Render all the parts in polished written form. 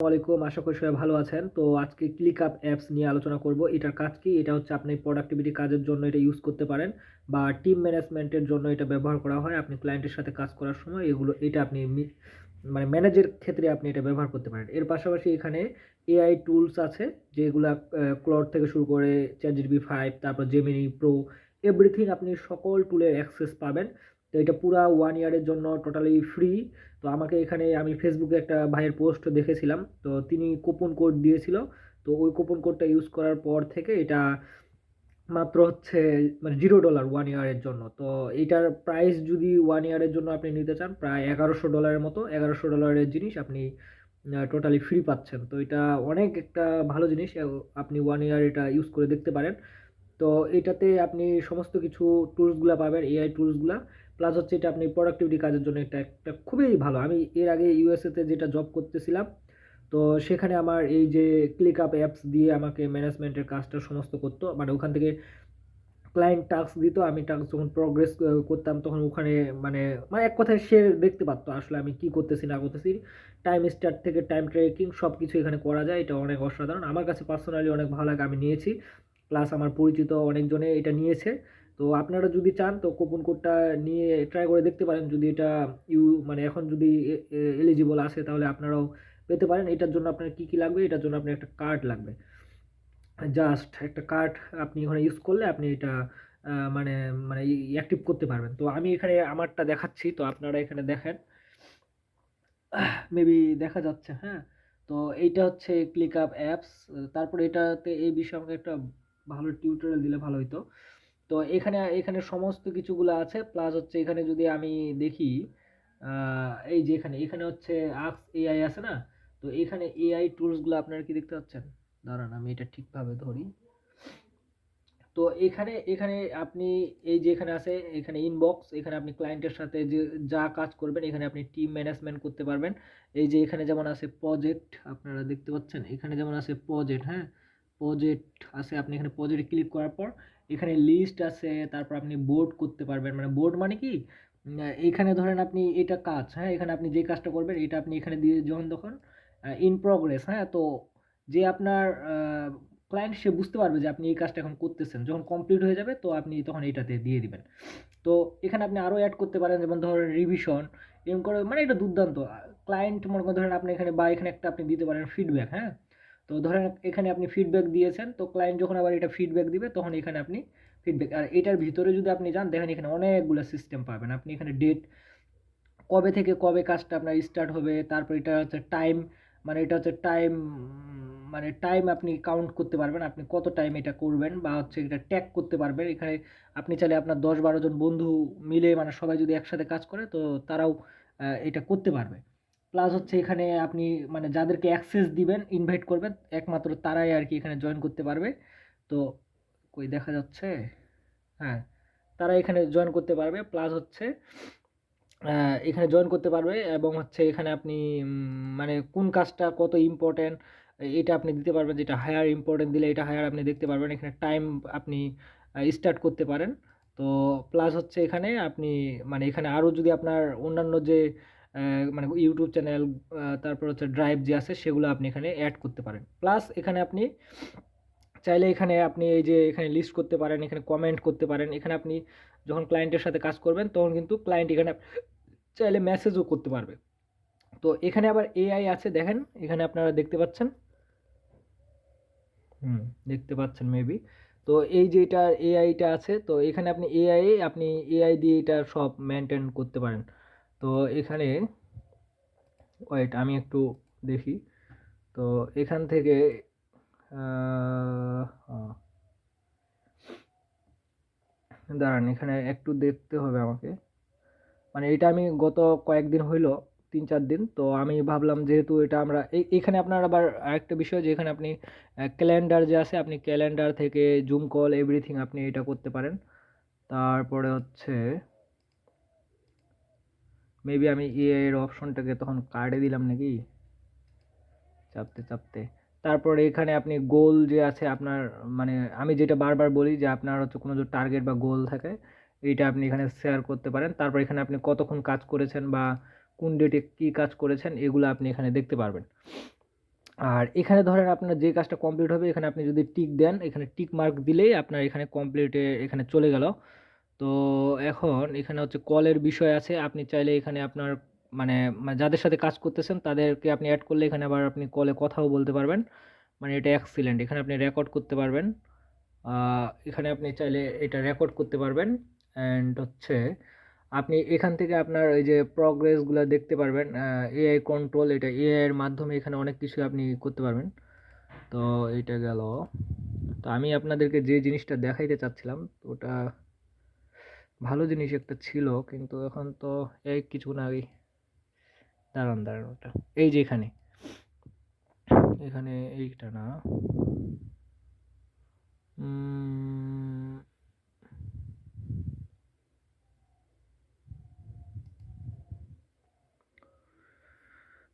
আসসালামাইকুম, আশা করি সবাই ভালো আছেন। তো আজকে ক্লিকআপ অ্যাপস নিয়ে আলোচনা করব। এটার কাজ কি? এটা হচ্ছে আপনি প্রোডাক্টিভিটি কাজের জন্য এটা ইউজ করতে পারেন বা টিম ম্যানেজমেন্টের জন্য এটা ব্যবহার করা হয়। আপনি ক্লায়েন্টের সাথে কাজ করার সময় এটা আপনি মানে ম্যানেজের ক্ষেত্রে আপনি এটা ব্যবহার করতে পারেন। এর পাশাপাশি এখানে এআই টুলস আছে যেগুলা ক্লড থেকে শুরু করে ChatGPT 5, তারপর Gemini Pro, এভরিথিং আপনি সকল টুলের অ্যাক্সেস পাবেন। তো এটা পুরা 1 ইয়ারের জন্য টোটালি ফ্রি। তো আমাকে এখানে আমি ফেসবুকে একটা ভাইয়ের পোস্ট দেখেছিলাম, তো তিনি কুপন কোড দিয়েছিল। তো ওই কুপন কোডটা ইউজ করার পর থেকে এটা মাত্র হচ্ছে মানে $0 1 ইয়ারের জন্য। তো এইটার প্রাইস যদি 1 ইয়ারের জন্য আপনি নিতে চান প্রায় $1100 মতো। $1100 জিনিস আপনি টোটালি ফ্রি পাচ্ছেন। তো এটা অনেক একটা ভালো জিনিস। আপনি 1 ইয়ার এটা ইউজ করে দেখতে পারেন। তো এটাতে আপনি সমস্ত কিছু টুলসগুলা পাবেন, এআই টুলসগুলা। প্লাস হচ্ছে এটা আপনি প্রোডাক্টিভিটি কাজের জন্য এটা একটা খুবই ভালো। আমি এর আগে ইউএসএতে যেটা জব করতেছিলাম, তো সেখানে আমার এই যে ক্লিকআপ অ্যাপস দিয়ে আমাকে ম্যানেজমেন্টের কাজটা সমস্ত করতো। মানে ওখান থেকে ক্লায়েন্ট টাস্ক দিত, আমি টাস্ক যখন প্রোগ্রেস করতাম তখন ওখানে মানে মানে এক কথায় সে দেখতে পারতো আসলে আমি কি করতেছি না করতেছি। টাইম স্টার্ট থেকে টাইম ট্র্যাকিং সব কিছু এখানে করা যায়। এটা অনেক অসাধারণ, আমার কাছে পার্সোনালি অনেক ভালো লাগে, আমি নিয়েছি। প্লাস আমার পরিচিত অনেকজনে এটা নিয়েছে। তো আপনারা যদি চান তো কুপন কোডটা নিয়ে ট্রাই করে দেখতে পারেন। যদি এটা মানে এখন যদি এলিজিবল আসে তাহলে আপনারাও পেতে পারেন। এটার জন্য আপনার কি কি লাগবে? এটার জন্য আপনার একটা কার্ড লাগবে। জাস্ট একটা কার্ড আপনি ওখানে ইউজ করলে আপনি এটা মানে মানে অ্যাক্টিভ করতে পারবেন। তো আমি এখানে আমারটা দেখাচ্ছি, তো আপনারা এখানে দেখেন। মেবি দেখা যাচ্ছে, হ্যাঁ? তো এইটা হচ্ছে ক্লিকআপ অ্যাপস। তারপরে এটাতে এই বিষয়ে আমাকে একটা ভালো টিউটোরিয়াল দিলে ভালো হইতো। তো এখানে সমস্ত কিছুগুলো আছে। প্লাস হচ্ছে এখানে যদি আমি দেখি, এই যে এখানে হচ্ছে আস্ক এআই আছে না? তো এখানে এআই টুলসগুলো আপনারা কি দেখতে পাচ্ছেন? দাঁড়ান আমি এটা ঠিকভাবে ধরি। তো এখানে এখানে আপনি এই যে এখানে আছে, এখানে ইনবক্স, এখানে আপনি ক্লায়েন্টের সাথে যে যা কাজ করবেন এখানে আপনি টিম ম্যানেজমেন্ট করতে পারবেন। এই যে এখানে যেমন আছে প্রজেক্ট, আপনারা দেখতে পাচ্ছেন এখানে যেমন আছে প্রজেক্ট, হ্যাঁ? প্রজেক্ট আছে, আপনি এখানে প্রজেক্টে ক্লিক করার পর এখানে লিস্ট আছে, তারপর আপনি বোর্ড করতে পারবেন। মানে বোর্ড মানে কি? এইখানে ধরেন আপনি এটা কাজ, হ্যাঁ? এখানে আপনি যে কাজটা করবেন এটা আপনি এখানে দিয়ে যখন তখন ইন প্রগ্রেস, হ্যাঁ? তো যে আপনার ক্লায়েন্ট সে বুঝতে পারবে যে আপনি এই কাজটা এখন করতেছেন। যখন কমপ্লিট হয়ে যাবে তো আপনি তখন এইটাতে দিয়ে দিবেন। তো এখানে আপনি আরও অ্যাড করতে পারেন, যেমন ধরেন রিভিশন, এরকম করে মানে এটা দুর্দান্ত। ক্লায়েন্ট মনে করেন ধরেন আপনি এখানে বা এখানে একটা আপনি দিতে পারেন ফিডব্যাক, হ্যাঁ? তো ধরেন এখানে আপনি ফিডব্যাক দিয়েছেন, তো ক্লায়েন্ট যখন আবার এটা ফিডব্যাক দিবে তখন এখানে আপনি ফিডব্যাক, আর এটার ভিতরে যদি আপনি যান দেখেন এখানে অনেকগুলো সিস্টেম পাবেন। আপনি এখানে ডেট, কবে থেকে কবে কাজটা আপনার স্টার্ট হবে, তারপর এটা হচ্ছে টাইম, মানে এটা হচ্ছে টাইম, মানে টাইম আপনি কাউন্ট করতে পারবেন আপনি কত টাইম এটা করবেন, বা হচ্ছে এটা ট্যাগ করতে পারবেন। এখানে আপনি চাইলে আপনার 10-12 জন বন্ধু মিলে মানে সবাই যদি একসাথে কাজ করে তো তারাও এটা করতে পারবে। প্লাস হচ্ছে এখানে আপনি মানে যাদেরকে অ্যাক্সেস দিবেন, ইনভাইট করবেন, একমাত্র তারাই আর কি এখানে জয়েন করতে পারবে। তো কই দেখা যাচ্ছে? হ্যাঁ, তারা এখানে জয়েন করতে পারবে। প্লাস হচ্ছে এখানে জয়েন করতে পারবে এবং হচ্ছে এখানে আপনি মানে কোন কাজটা কত ইম্পর্টেন্ট এটা আপনি দিতে পারবেন। যেটা হায়ার ইম্পর্টেন্ট দিলে এটা হায়ার আপনি দেখতে পারবেন। এখানে টাইম আপনি স্টার্ট করতে পারেন। তো প্লাস হচ্ছে এখানে আপনি মানে এখানে আরও যদি আপনার অন্যান্য যে মানে ইউটিউব চ্যানেল, তারপর হচ্ছে ড্রাইভ যে আছে সেগুলো আপনি এখানে অ্যাড করতে পারেন। প্লাস এখানে আপনি চাইলে এখানে আপনি এই যে এখানে লিস্ট করতে পারেন, এখানে কমেন্ট করতে পারেন। এখানে আপনি যখন ক্লায়েন্টের সাথে কাজ করবেন তখন কিন্তু ক্লায়েন্ট এখানে চাইলে মেসেজও করতে পারবে। তো এখানে আবার এআই আছে, দেখেন এখানে আপনারা দেখতে পাচ্ছেন। হুম, দেখতে পাচ্ছেন মেবি। তো এই যে এটা এআইটা আছে, তো এখানে আপনি এআই দিয়ে এটা সব মেনটেন করতে পারেন। তো এখানে ওয়েট আমি একটু দেখি। তো এখান থেকে আহ, আহ, দাঁড়ান এখানে একটু দেখতে হবে আমাকে। মানে এটা আমি গত কয়েকদিন হইলো, 3-4 দিন। তো আমি ভাবলাম যেহেতু এটা আমরা এখানে আপনার আবার আরেকটা বিষয় যে এখানে আপনি ক্যালেন্ডার যে আছে, আপনি ক্যালেন্ডার থেকে জুম কল এভরিথিং আপনি এটা করতে পারেন। তারপরে হচ্ছে মেবি আমি এআই এর অপশনটাকে তখন কার্ডে দিলাম নাকি চাপতে চাপতে। তারপরে এখানে আপনি গোল যে আছে আপনার, মানে আমি যেটা বারবার বলি যে আপনার হচ্ছে কোনো যে টার্গেট বা গোল থাকে এইটা আপনি এখানে শেয়ার করতে পারেন। তারপর এখানে আপনি কতক্ষণ কাজ করেছেন বা কোন ডেটে কী কাজ করেছেন এগুলো আপনি এখানে দেখতে পারবেন। আর এখানে ধরেন আপনার যে কাজটা কমপ্লিট হবে এখানে আপনি যদি টিক দেন, এখানে টিক মার্ক দিলেই আপনার এখানে কমপ্লিটে এখানে চলে গেল। তো এখন এখানে হচ্ছে কলের বিষয় আছে, আপনি চাইলে এখানে আপনার মানে যাদের সাথে কাজ করতেছেন তাদেরকে আপনি অ্যাড করলে এখানে আবার আপনি কলে কথাও বলতে পারবেন, মানে এটা এক্সিলেন্ট। এখানে আপনি রেকর্ড করতে পারবেন, এখানে আপনি চাইলে এটা রেকর্ড করতে পারবেন। অ্যান্ড হচ্ছে আপনি এখান থেকে আপনার এই যে প্রগ্রেসগুলো দেখতে পারবেন, এআই কন্ট্রোল, এটা এআই এর মাধ্যমে এখানে অনেক কিছু আপনি করতে পারবেন। তো এটা গেল। তো আমি আপনাদেরকে যে জিনিসটা দেখাইতে চাচ্ছিলাম ওটা ভালো জিনিস একটা ছিল, কিন্তু এখন তো এই কিছুক্ষণ আগেই, দাঁড়ান দাঁড়ান ওটা এই যে এখানে এখানে এইটা না, উম,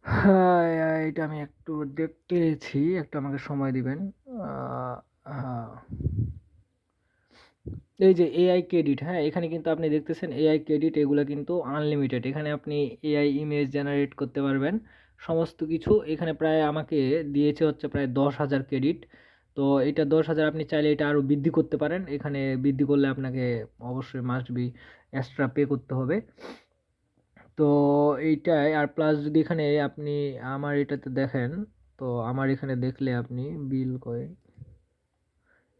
হ্যাঁ, এটা আমি একটু দেখতেছি, একটু আমাকে সময় দিবেন। হ্যাঁ, এই যে এআই ক্রেডিট, হ্যাঁ এখানে কিন্তু আপনি দেখতেছেন এআই ক্রেডিট, এগুলো কিন্তু আনলিমিটেড। এখানে আপনি এআই ইমেজ জেনারেট করতে পারবেন, সমস্ত কিছু এখানে প্রায় আমাকে দিয়েছে হচ্ছে প্রায় 10,000 ক্রেডিট। তো এটা 10,000 আপনি চাইলে এটা আরও বৃদ্ধি করতে পারেন, এখানে বৃদ্ধি করলে আপনাকে অবশ্যই মাস্ট বি এক্সট্রা পে করতে হবে। তো এইটাই, আর প্লাস যদি এখানে আপনি আমার এটাতে দেখেন, তো আমার এখানে দেখলে আপনি বিল করে,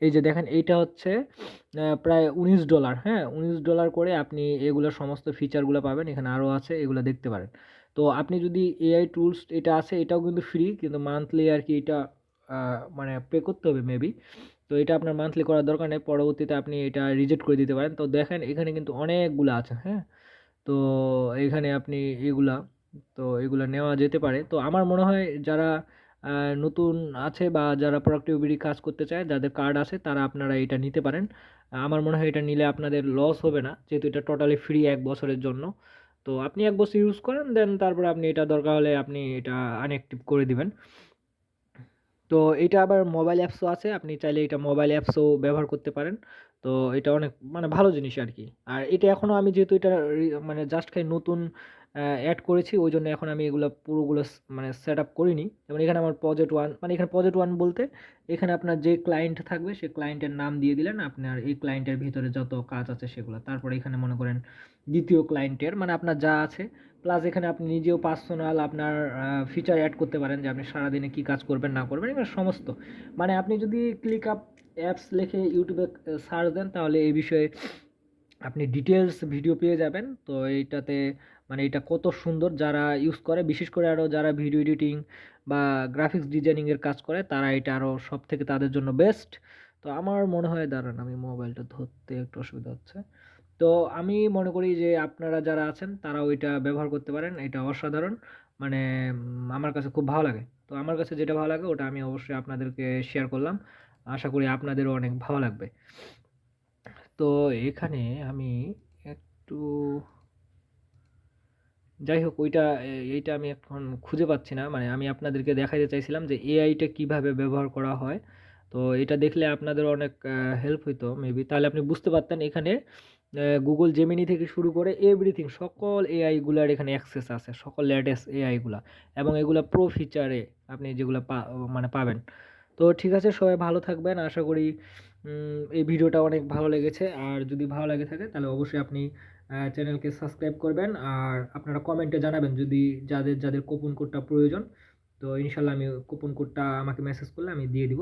এই যে দেখেন এইটা হচ্ছে প্রায় $19, হ্যাঁ $19 করে আপনি এগুলো সমস্ত ফিচারগুলো পাবেন, এখানে আরও আছে এগুলো দেখতে পারেন। তো আপনি যদি এআই টুলস এটা আছে এটাও কিন্তু ফ্রি, কিন্তু মান্থলি আর কি এটা মানে পে করতে হবে মেবি। তো এটা আপনার মান্থলি করার দরকার নেই, পরবর্তীতে আপনি এটা রিজেক্ট করে দিতে পারেন। তো দেখেন এখানে কিন্তু অনেকগুলো আছে, হ্যাঁ। তো এখানে আপনি এগুলা, তো এগুলা নেওয়া যেতে পারে। তো আমার মনে হয় যারা নতুন আছে বা যারা প্রোডাক্টিভিটি কাজ করতে চায়, যাদের কার্ড আছে তারা আপনারা এটা নিতে পারেন। আমার মনে হয় এটা নিলে আপনাদের লস হবে না, যেহেতু এটা টোটালি ফ্রি 1 বছরের জন্য। তো আপনি 1 বছর ইউজ করেন, দেন তারপরে আপনি এটা দরকার হলে আপনি এটা আনঅ্যাক্টিভ করে দিবেন। তো এটা আবার মোবাইল অ্যাপসও আছে, আপনি চাইলে এটা মোবাইল অ্যাপসও ব্যবহার করতে পারেন। তো এটা অনেক মানে ভালো জিনিস আর কি। আর এটা এখনও আমি যেহেতু এটা মানে জাস্ট খালি নতুন অ্যাড করেছি, ওই জন্য এখন আমি এগুলো পুরোগুলো মানে সেট আপ করিনি। যেমন এখানে আমার প্রজেক্ট ওয়ান, মানে এখানে প্রজেক্ট ওয়ান বলতে এখানে আপনার যে ক্লায়েন্ট থাকবে সে ক্লায়েন্টের নাম দিয়ে দিলেন, আপনার এই ক্লায়েন্টের ভিতরে যত কাজ আছে সেগুলো, তারপরে এখানে মনে করেন দ্বিতীয় ক্লায়েন্টের মানে আপনার যা আছে, প্লাস এখানে আপনি নিজেও পার্সোনাল আপনার ফিচার অ্যাড করতে পারেন যে আপনি সারাদিনে কী কাজ করবেন না করবেন, এগুলো সমস্ত। মানে আপনি যদি ক্লিক আপ অ্যাপস লিখে ইউটিউবে সার্চ দেন তাহলে এই বিষয়ে আপনি ডিটেলস ভিডিও পেয়ে যাবেন। তো এইটাতে মানে এটা কত সুন্দর, যারা ইউজ করে বিশেষ করে আরও যারা ভিডিও এডিটিং বা গ্রাফিক্স ডিজাইনিংয়ের কাজ করে তারা এটা আরও সব থেকে তাদের জন্য বেস্ট। তো আমার মনে হয়, দাঁড়ান আমি মোবাইলটা ধরতে একটু অসুবিধা হচ্ছে। তো আমি মনে করি যে আপনারা যারা আছেন তারাও এটা ব্যবহার করতে পারেন, এটা অসাধারণ। মানে আমার কাছে খুব ভালো লাগে। তো আমার কাছে যেটা ভালো লাগে ওটা আমি অবশ্যই আপনাদেরকে শেয়ার করলাম, আশা করি আপনাদেরও অনেক ভালো লাগবে। তো এখানে আমি একটু, যাই হোক ওইটা এইটা আমি এখন খুঁজে পাচ্ছি না, মানে আমি আপনাদেরকে দেখাইতে চাইছিলাম যে এআইটা কিভাবে ব্যবহার করা হয়। তো এটা দেখলে আপনাদের অনেক হেল্প হইতো মেবি, তাহলে আপনি বুঝতে পারতেন এখানে গুগল জেমিনি থেকে শুরু করে এভরিথিং সকল এআইগুলার এখানে অ্যাক্সেস আছে, সকল লেটেস্ট এআইগুলা, এবং এগুলা প্রো ফিচারে আপনি যেগুলো মানে পাবেন। তো ঠিক আছে, সবাই ভালো থাকবেন, আশা করি এই ভিডিওটা অনেক ভালো লেগেছে। আর যদি ভালো লাগে থাকে তাহলে অবশ্যই আপনি চ্যানেলকে সাবস্ক্রাইব করবেন, আর আপনারা কমেন্টে জানাবেন যদি যাদের যাদের কুপন কোডটা প্রয়োজন। তো ইনশাল্লাহ আমি কুপন কোডটা আমাকে মেসেজ করলে আমি দিয়ে দিব।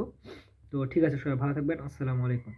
তো ঠিক আছে, সবাই ভালো থাকবেন, আসসালামু আলাইকুম।